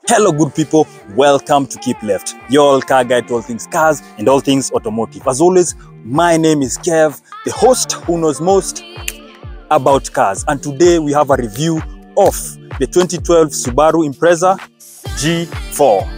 Hello good people, welcome to Keep Left, your car guide to all things cars and all things automotive. As always, my name is Kev, the host who knows most about cars, and today we have a review of the 2012 Subaru Impreza G4.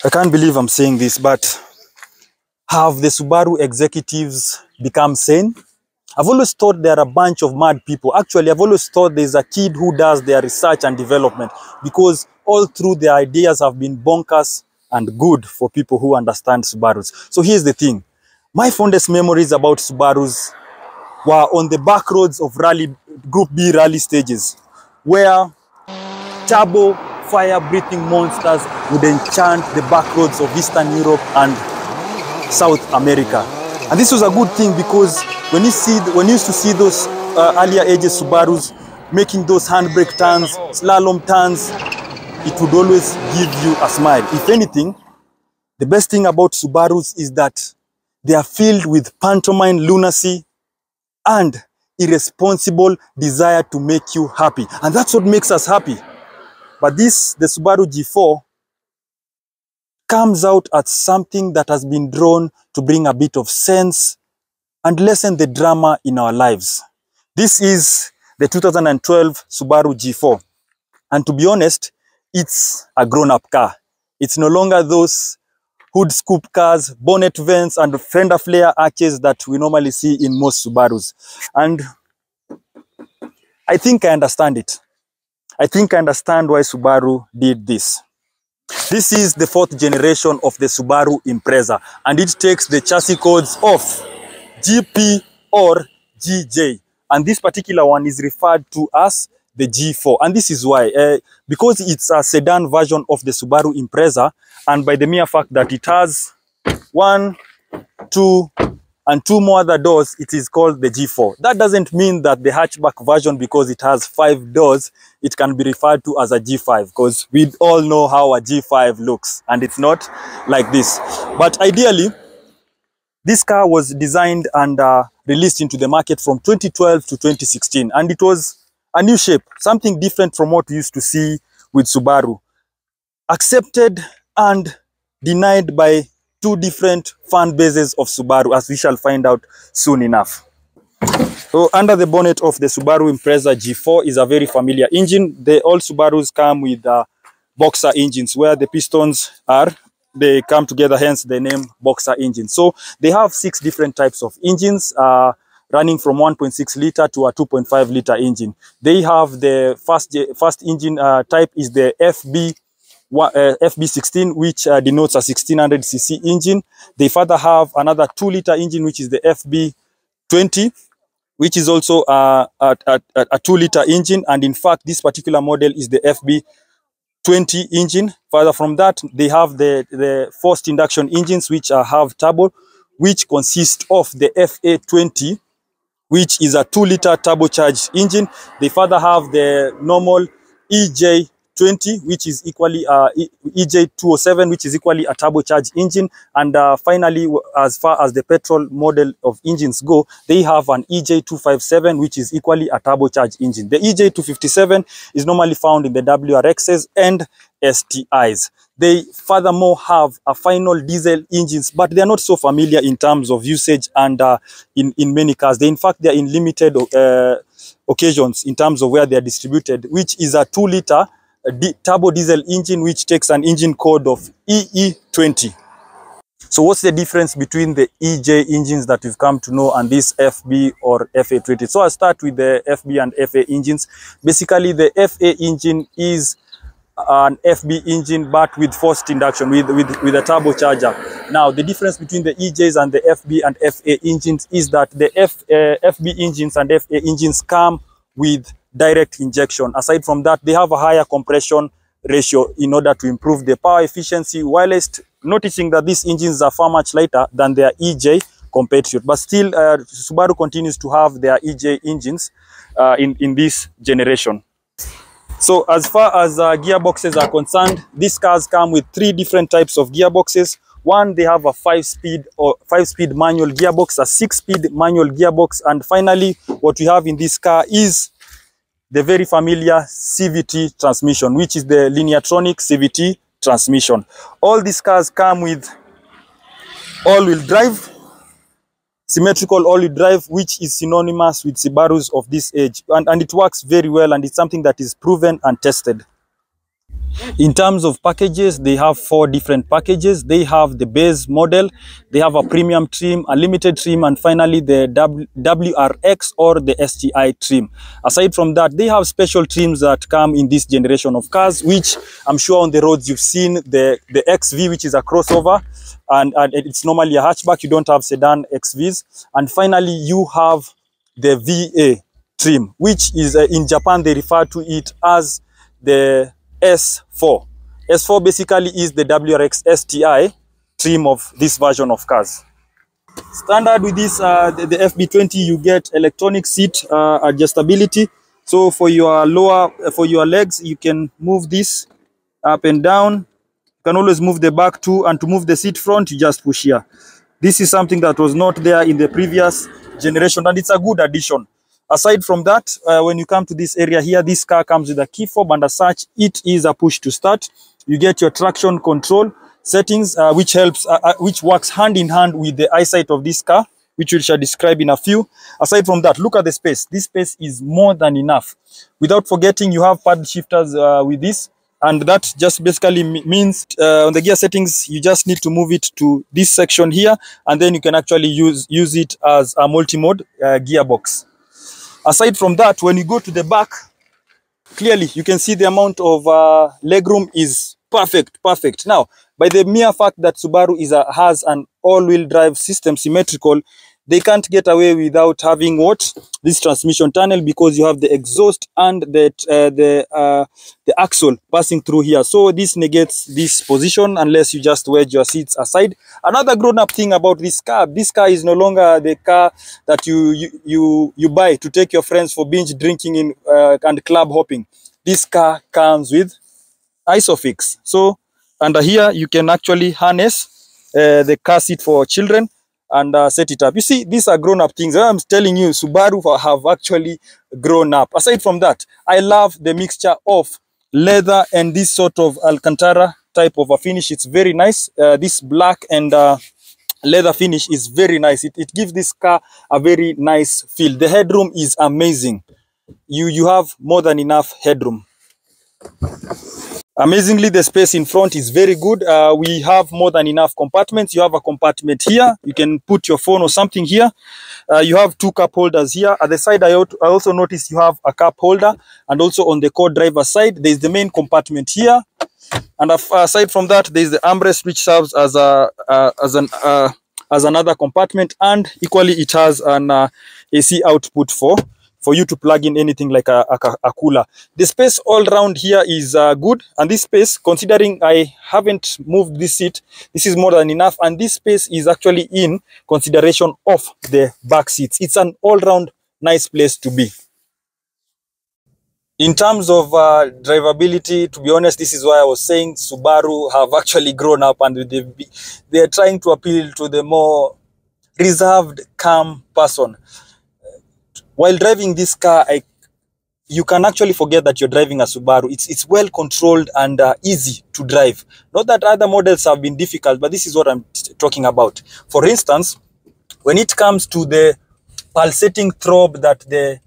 I can't believe I'm saying this, but have the Subaru executives become sane? I've always thought they're a bunch of mad people. Actually, I've always thought there's a kid who does their research and development, because all through their ideas have been bonkers and good for people who understand Subarus. So here's the thing. My fondest memories about Subarus were on the back roads of Group B rally stages, where turbo fire-breathing monsters would enchant the back roads of Eastern Europe and South America. And this was a good thing, because when you used to see those earlier ages Subarus making those handbrake turns, slalom turns, it would always give you a smile. If anything, the best thing about Subarus is that they are filled with pantomime lunacy and irresponsible desire to make you happy. And that's what makes us happy. But the Subaru G4 comes out as something that has been drawn to bring a bit of sense and lessen the drama in our lives. This is the 2012 Subaru G4. And to be honest, it's a grown-up car. It's no longer those hood scoop cars, bonnet vents, and fender flare arches that we normally see in most Subarus. And I think I understand it. I think I understand why Subaru did this. This is the 4th generation of the Subaru Impreza, and it takes the chassis codes of GP or GJ. And this particular one is referred to as the G4. And this is why, because it's a sedan version of the Subaru Impreza, and by the mere fact that it has 1, 2, and 2 more other doors, it is called the G4. That doesn't mean that the hatchback version, because it has 5 doors, it can be referred to as a G5, because we all know how a G5 looks, and it's not like this. But ideally, this car was designed and released into the market from 2012 to 2016, and it was a new shape, something different from what we used to see with Subaru. Accepted and denied by 2 different fan bases of Subaru, as we shall find out soon enough. So under the bonnet of the Subaru Impreza G4 is a very familiar engine. All Subarus come with boxer engines, where the pistons they come together, hence the name boxer engine. So they have 6 different types of engines, running from 1.6 liter to a 2.5 liter engine. They have the first engine type is the FB16, which denotes a 1600cc engine. They further have another 2 liter engine, which is the FB20, which is also a 2 liter engine. And in fact, this particular model is the FB20 engine. Further from that, they have the forced induction engines, which have turbo, which consist of the FA20, which is a 2 liter turbocharged engine. They further have the normal EJ20, which is equally EJ207, which is equally a turbocharged engine. And finally, as far as the petrol model of engines go, they have an EJ257, which is equally a turbocharged engine. The EJ257 is normally found in the WRXs and STIs. They furthermore have a final diesel engines, but they are not so familiar in terms of usage and in many cars. In fact, they are in limited occasions in terms of where they are distributed, which is a 2 liter turbo diesel engine, which takes an engine code of EE20. So what's the difference between the EJ engines that we've come to know and this FB or FA20? So I'll start with the FB and FA engines. Basically, the FA engine is an FB engine, but with forced induction, with a turbocharger. Now, the difference between the EJs and the FB and FA engines is that the FB engines and FA engines come with direct injection. Aside from that, they have a higher compression ratio in order to improve the power efficiency, whilst noticing that these engines are far much lighter than their EJ compatriot. But still, Subaru continues to have their EJ engines in this generation. So as far as gearboxes are concerned, these cars come with 3 different types of gearboxes. One, they have a 5-speed manual gearbox, a 6-speed manual gearbox, and finally, what we have in this car is the very familiar CVT transmission, which is the Lineartronic CVT transmission. All these cars come with all-wheel drive, symmetrical all-wheel drive, which is synonymous with Subarus of this age, and it works very well, and it's something that is proven and tested. In terms of packages, they have 4 different packages. They have the base model, they have a premium trim, a limited trim, and finally the WRX or the STI trim. Aside from that, they have special trims that come in this generation of cars, which I'm sure on the roads you've seen the XV, which is a crossover, and it's normally a hatchback. You don't have sedan XVs. And finally, you have the VA trim, which is in Japan they refer to it as the S4. S4 basically is the WRX STI trim of this version of cars. Standard with this, the FB20, you get electronic seat adjustability. So for your legs, you can move this up and down. You can always move the back too, and to move the seat front, you just push here. This is something that was not there in the previous generation, and it's a good addition. Aside from that, when you come to this area here, this car comes with a key fob, and as such, it is a push to start. You get your traction control settings, which works hand in hand with the eyesight of this car, which we shall describe in a few. Aside from that, look at the space. This space is more than enough. Without forgetting, you have paddle shifters with this, and that just basically means on the gear settings, you just need to move it to this section here, and then you can actually use it as a multi-mode gearbox. Aside from that, when you go to the back, clearly you can see the amount of legroom is perfect. Now, by the mere fact that Subaru has an all-wheel drive system, symmetrical, they can't get away without having this transmission tunnel, because you have the exhaust and the axle passing through here. So this negates this position unless you just wedge your seats aside. Another grown-up thing about this car is no longer the car that you buy to take your friends for binge drinking in and club hopping. This car comes with ISOFIX. So under here you can actually harness the car seat for children and set it up. You see, these are grown-up things. I'm telling you, Subaru have actually grown up. Aside from that, I love the mixture of leather and this sort of Alcantara type of a finish. It's very nice. This black and leather finish is very nice. It gives this car a very nice feel. The headroom is amazing. You have more than enough headroom. Amazingly, the space in front is very good. We have more than enough compartments. You have a compartment here. You can put your phone or something here. You have 2 cup holders here. At the side, I also noticed you have a cup holder. And also on the co-driver side, there is the main compartment here. And aside from that, there is the armrest, which serves as another compartment. And equally, it has an AC output for you to plug in anything like a cooler. The space all around here is good, and this space, considering I haven't moved this seat, this is more than enough, and this space is actually in consideration of the back seats. It's an all-round nice place to be. In terms of drivability, to be honest, this is why I was saying Subaru have actually grown up, and they're trying to appeal to the more reserved, calm person. While driving this car, you can actually forget that you're driving a Subaru. It's well controlled and easy to drive. Not that other models have been difficult, but this is what I'm talking about. For instance, when it comes to the pulsating throb that the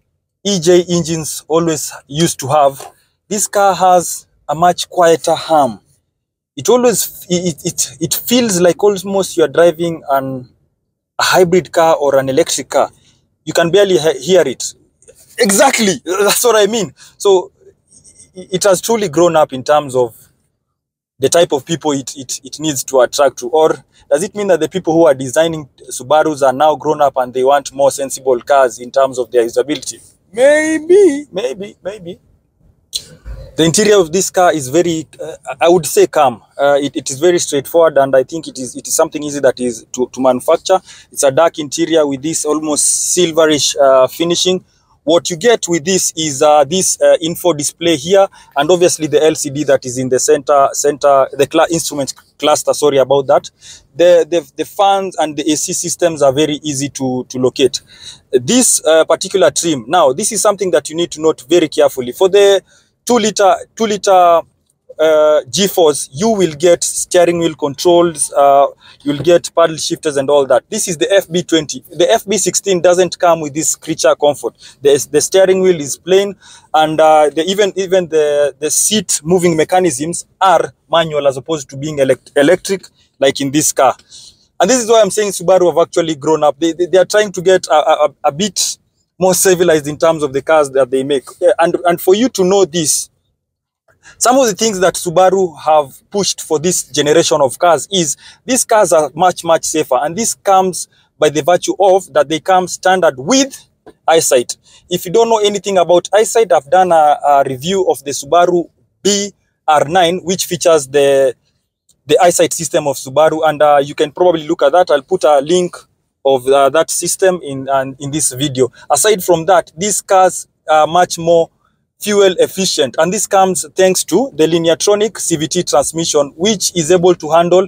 EJ engines always used to have, this car has a much quieter hum. It feels like almost you're driving a hybrid car or an electric car. You can barely hear it. Exactly, that's what I mean. So it has truly grown up in terms of the type of people it needs to attract to. Or does it mean that the people who are designing Subarus are now grown up and they want more sensible cars in terms of their usability? Maybe. The interior of this car is very, I would say, calm. It is very straightforward, and I think it is something easy that is to manufacture. It's a dark interior with this almost silverish finishing. What you get with this is this info display here, and obviously the LCD that is in the center, the instrument cluster. Sorry about that. The fans and the AC systems are very easy to locate. This particular trim. Now, this is something that you need to note very carefully. For the 2-liter G4s, you will get steering wheel controls, you'll get paddle shifters and all that. This is the FB20. The FB16 doesn't come with this creature comfort. The steering wheel is plain, and even the seat moving mechanisms are manual as opposed to being electric like in this car. And this is why I'm saying Subaru have actually grown up. They are trying to get a bit more civilized in terms of the cars that they make. And for you to know this, some of the things that Subaru have pushed for this generation of cars is these cars are much safer, and this comes by the virtue of that they come standard with eyesight. If you don't know anything about eyesight, I've done a review of the Subaru BR9, which features the eyesight system of Subaru, and you can probably look at that. I'll put a link of that system in this video. Aside from that, these cars are much more fuel efficient, and this comes thanks to the Lineartronic CVT transmission, which is able to handle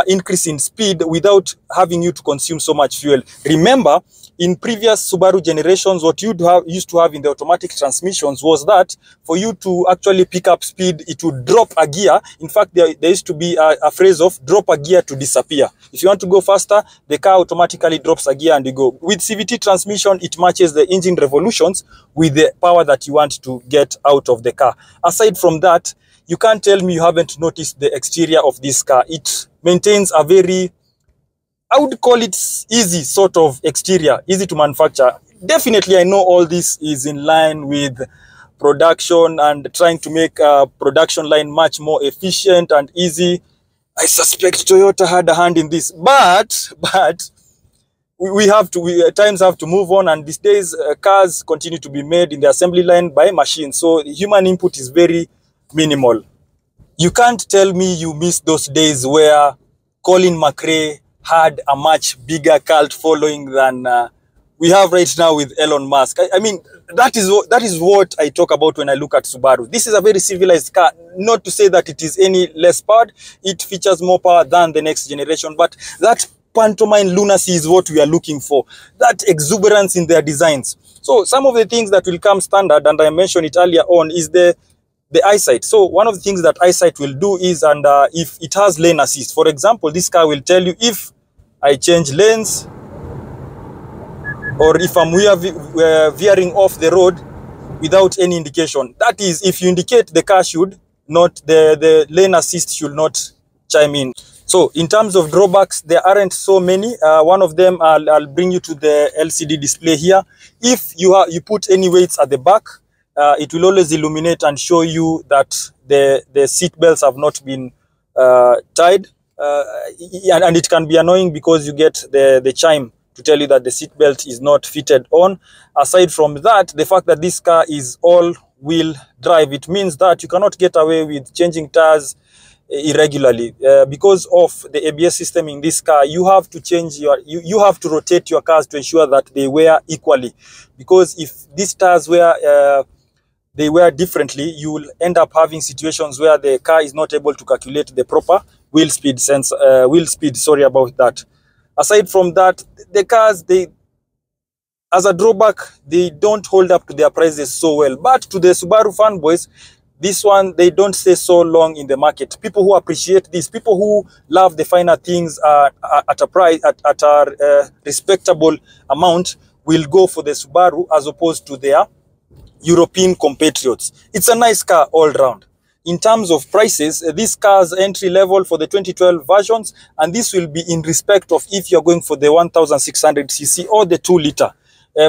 increase in speed without having you to consume so much fuel. Remember, in previous Subaru generations, what you used to have in the automatic transmissions was that for you to actually pick up speed, it would drop a gear. In fact, there used to be a phrase of drop a gear to disappear. If you want to go faster, the car automatically drops a gear and you go. With CVT transmission, it matches the engine revolutions with the power that you want to get out of the car. Aside from that, you can't tell me you haven't noticed the exterior of this car. It maintains a very, I would call it easy sort of exterior, easy to manufacture. Definitely, I know all this is in line with production and trying to make a production line much more efficient and easy. I suspect Toyota had a hand in this, but we times have to move on, and these days cars continue to be made in the assembly line by machines, so human input is very minimal. You can't tell me you miss those days where Colin McRae had a much bigger cult following than we have right now with Elon Musk. I mean, that is what I talk about when I look at Subaru. This is a very civilized car. Not to say that it is any less powered. It features more power than the next generation, but that pantomime lunacy is what we are looking for. That exuberance in their designs. So some of the things that will come standard, and I mentioned it earlier on, is the eyesight. So one of the things that eyesight will do is, and if it has lane assist, for example, this car will tell you if I change lanes or if I'm veering off the road without any indication. That is, if you indicate, the car should not, the lane assist should not chime in. So in terms of drawbacks, there aren't so many. One of them, I'll bring you to the LCD display here. If you put any weights at the back, it will always illuminate and show you that the seat belts have not been tied, and it can be annoying because you get the chime to tell you that the seat belt is not fitted on. Aside from that, the fact that this car is all-wheel drive, it means that you cannot get away with changing tires irregularly. Because of the ABS system in this car, you have to change you have to rotate your cars to ensure that they wear equally, because if these tires they wear differently, you will end up having situations where the car is not able to calculate the proper wheel speed. Sorry about that. Aside from that, the cars, as a drawback, they don't hold up to their prices so well. But to the Subaru fanboys, this one, they don't stay so long in the market. People who appreciate this, people who love the finer things at a price, at a respectable amount, will go for the Subaru as opposed to their European compatriots. It's a nice car all round. In terms of prices, this car's entry level for the 2012 versions, and this will be in respect of if you're going for the 1600cc or the 2-liter.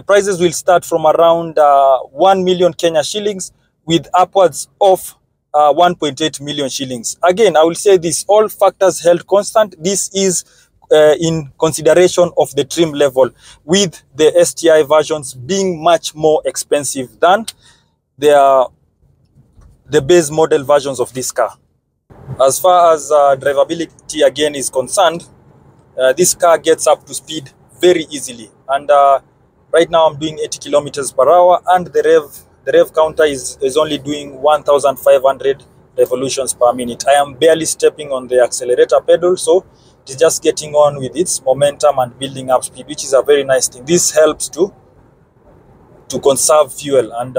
Prices will start from around 1 million Kenya shillings with upwards of 1.8 million shillings. Again, I will say this, all factors held constant. This is in consideration of the trim level, with the STI versions being much more expensive than the base model versions of this car. As far as drivability again is concerned, this car gets up to speed very easily, and right now I'm doing 80 kilometers per hour, and the rev counter is only doing 1,500 revolutions per minute. I am barely stepping on the accelerator pedal, so it is just getting on with its momentum and building up speed, which is a very nice thing. This helps to conserve fuel, and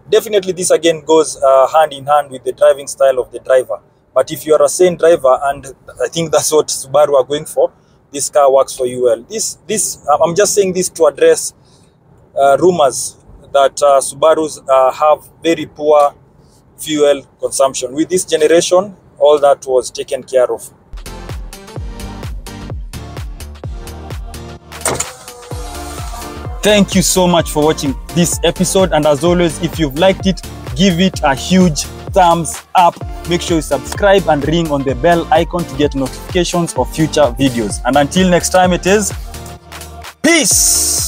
definitely this again goes hand in hand with the driving style of the driver. But if you are a sane driver, and I think that's what Subaru are going for, this car works for you well. I'm just saying this to address rumors that Subarus have very poor fuel consumption. With this generation, all that was taken care of. Thank you so much for watching this episode, and as always, if you've liked it, give it a huge thumbs up. Make sure you subscribe and ring on the bell icon to get notifications of future videos. And until next time, it is peace.